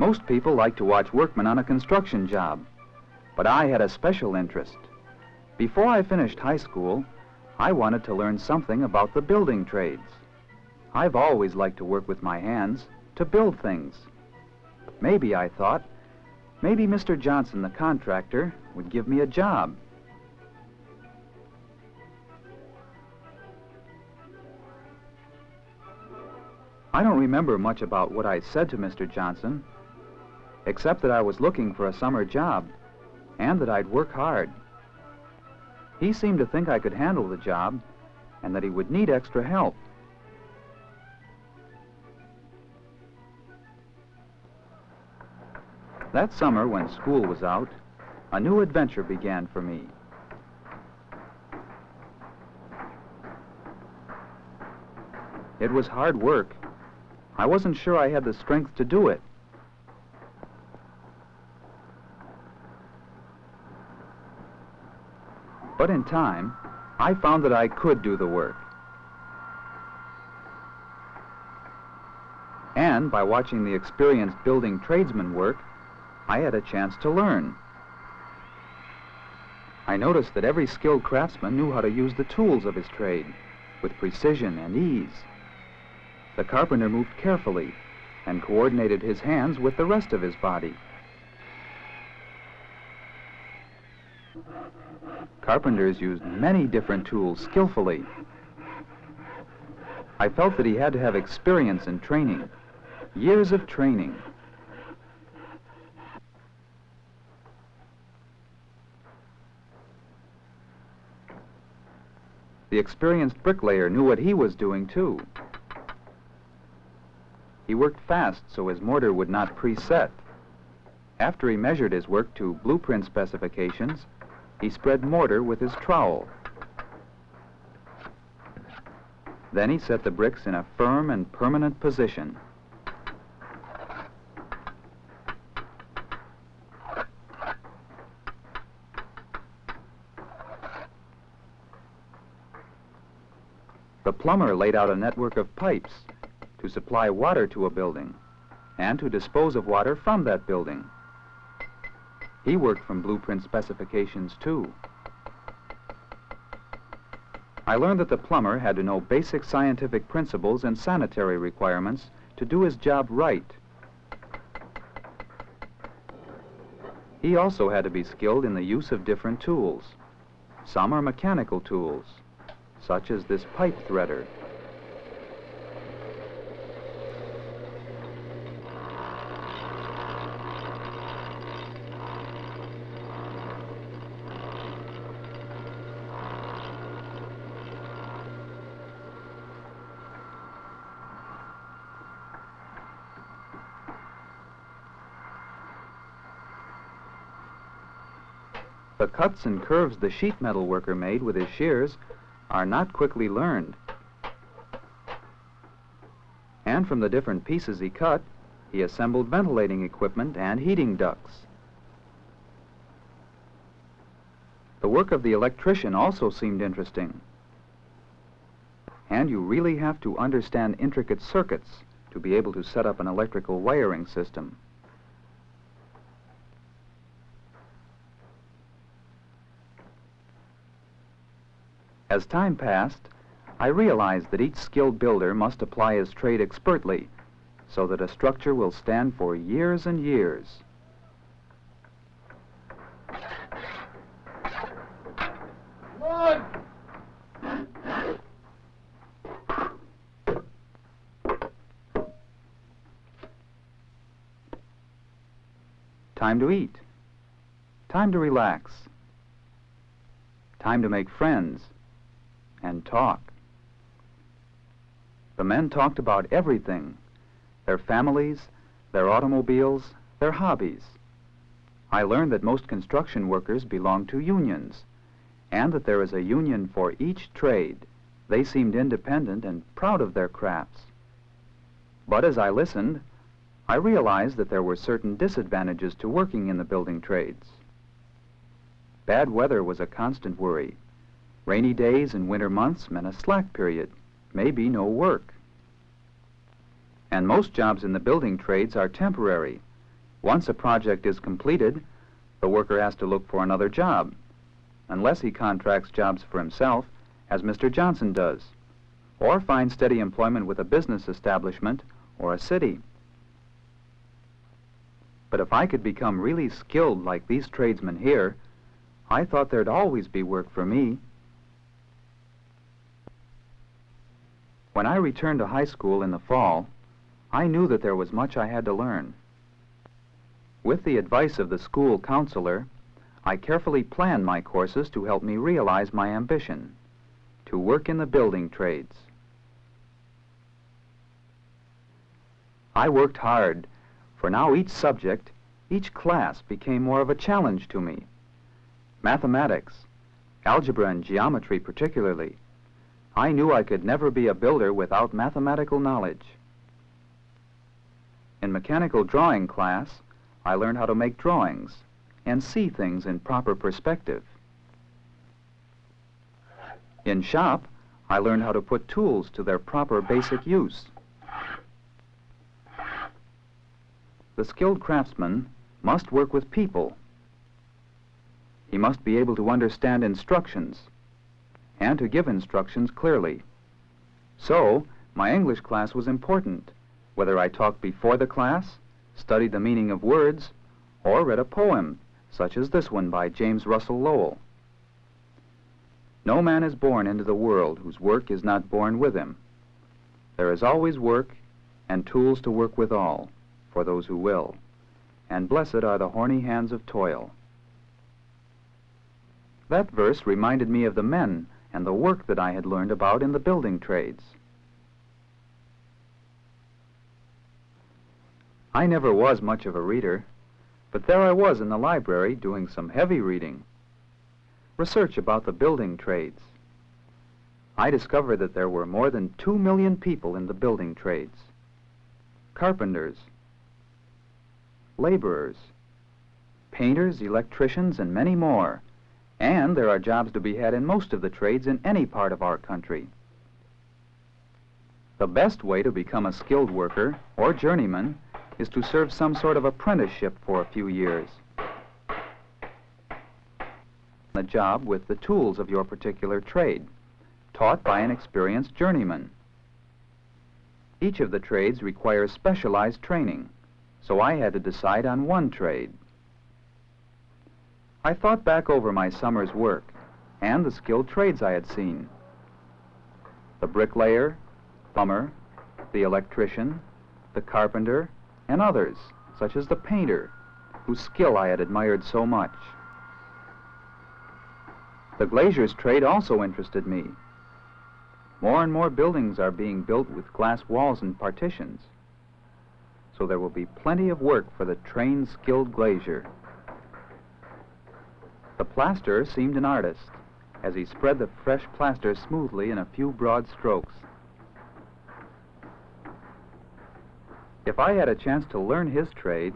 Most people like to watch workmen on a construction job, but I had a special interest. Before I finished high school, I wanted to learn something about the building trades. I've always liked to work with my hands, to build things. Maybe, I thought, maybe Mr. Johnson, the contractor, would give me a job. I don't remember much about what I said to Mr. Johnson, except that I was looking for a summer job and that I'd work hard. He seemed to think I could handle the job and that he would need extra help. That summer, when school was out, a new adventure began for me. It was hard work. I wasn't sure I had the strength to do it. But in time, I found that I could do the work. And by watching the experienced building tradesmen work, I had a chance to learn. I noticed that every skilled craftsman knew how to use the tools of his trade with precision and ease. The carpenter moved carefully and coordinated his hands with the rest of his body. Carpenters used many different tools skillfully. I felt that he had to have experience and training, years of training. The experienced bricklayer knew what he was doing, too. He worked fast so his mortar would not preset. After he measured his work to blueprint specifications, he spread mortar with his trowel. Then he set the bricks in a firm and permanent position. The plumber laid out a network of pipes to supply water to a building and to dispose of water from that building. He worked from blueprint specifications, too. I learned that the plumber had to know basic scientific principles and sanitary requirements to do his job right. He also had to be skilled in the use of different tools. Some are mechanical tools, such as this pipe threader. The cuts and curves the sheet metal worker made with his shears are not quickly learned. And from the different pieces he cut, he assembled ventilating equipment and heating ducts. The work of the electrician also seemed interesting. And you really have to understand intricate circuits to be able to set up an electrical wiring system. As time passed, I realized that each skilled builder must apply his trade expertly so that a structure will stand for years and years. Come on! Time to eat. Time to relax. Time to make friends and talk. The men talked about everything, their families, their automobiles, their hobbies. I learned that most construction workers belong to unions, and that there is a union for each trade. They seemed independent and proud of their crafts. But as I listened, I realized that there were certain disadvantages to working in the building trades. Bad weather was a constant worry. Rainy days and winter months meant a slack period, maybe no work. And most jobs in the building trades are temporary. Once a project is completed, the worker has to look for another job, unless he contracts jobs for himself, as Mr. Johnson does, or finds steady employment with a business establishment or a city. But if I could become really skilled like these tradesmen here, I thought there'd always be work for me. When I returned to high school in the fall, I knew that there was much I had to learn. With the advice of the school counselor, I carefully planned my courses to help me realize my ambition, to work in the building trades. I worked hard, for now each subject, each class became more of a challenge to me. Mathematics, algebra and geometry particularly. I knew I could never be a builder without mathematical knowledge. In mechanical drawing class, I learned how to make drawings and see things in proper perspective. In shop, I learned how to put tools to their proper basic use. The skilled craftsman must work with people. He must be able to understand instructions and to give instructions clearly. So, my English class was important, whether I talked before the class, studied the meaning of words, or read a poem, such as this one by James Russell Lowell. No man is born into the world whose work is not born with him. There is always work and tools to work withal, for those who will, and blessed are the horny hands of toil. That verse reminded me of the men and the work that I had learned about in the building trades. I never was much of a reader, but there I was in the library doing some heavy reading. Research about the building trades. I discovered that there were more than 2 million people in the building trades. Carpenters, laborers, painters, electricians, and many more. And there are jobs to be had in most of the trades in any part of our country. The best way to become a skilled worker or journeyman is to serve some sort of apprenticeship for a few years. A job with the tools of your particular trade, taught by an experienced journeyman. Each of the trades requires specialized training, so I had to decide on one trade. I thought back over my summer's work and the skilled trades I had seen. The bricklayer, plumber, the electrician, the carpenter, and others, such as the painter, whose skill I had admired so much. The glazier's trade also interested me. More and more buildings are being built with glass walls and partitions, so there will be plenty of work for the trained, skilled glazier. The plasterer seemed an artist, as he spread the fresh plaster smoothly in a few broad strokes. If I had a chance to learn his trade,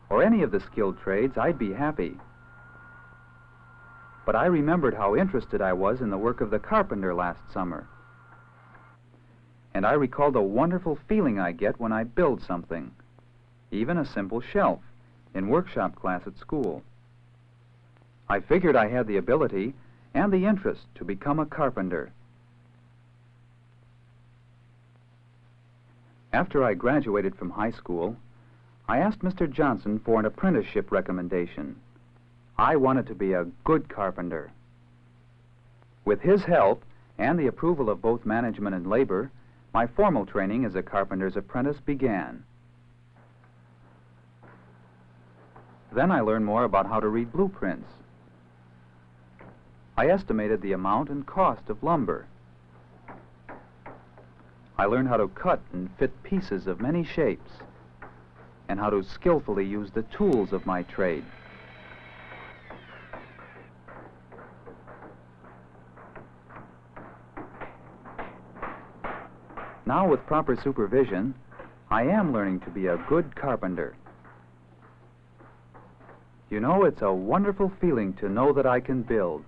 or any of the skilled trades, I'd be happy. But I remembered how interested I was in the work of the carpenter last summer. And I recalled the wonderful feeling I get when I build something, even a simple shelf, in workshop class at school. I figured I had the ability and the interest to become a carpenter. After I graduated from high school, I asked Mr. Johnson for an apprenticeship recommendation. I wanted to be a good carpenter. With his help and the approval of both management and labor, my formal training as a carpenter's apprentice began. Then I learned more about how to read blueprints. I estimated the amount and cost of lumber. I learned how to cut and fit pieces of many shapes, and how to skillfully use the tools of my trade. Now, with proper supervision, I am learning to be a good carpenter. You know, it's a wonderful feeling to know that I can build,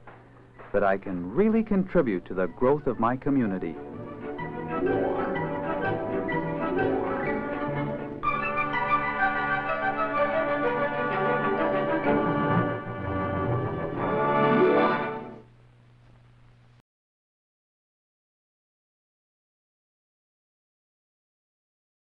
that I can really contribute to the growth of my community.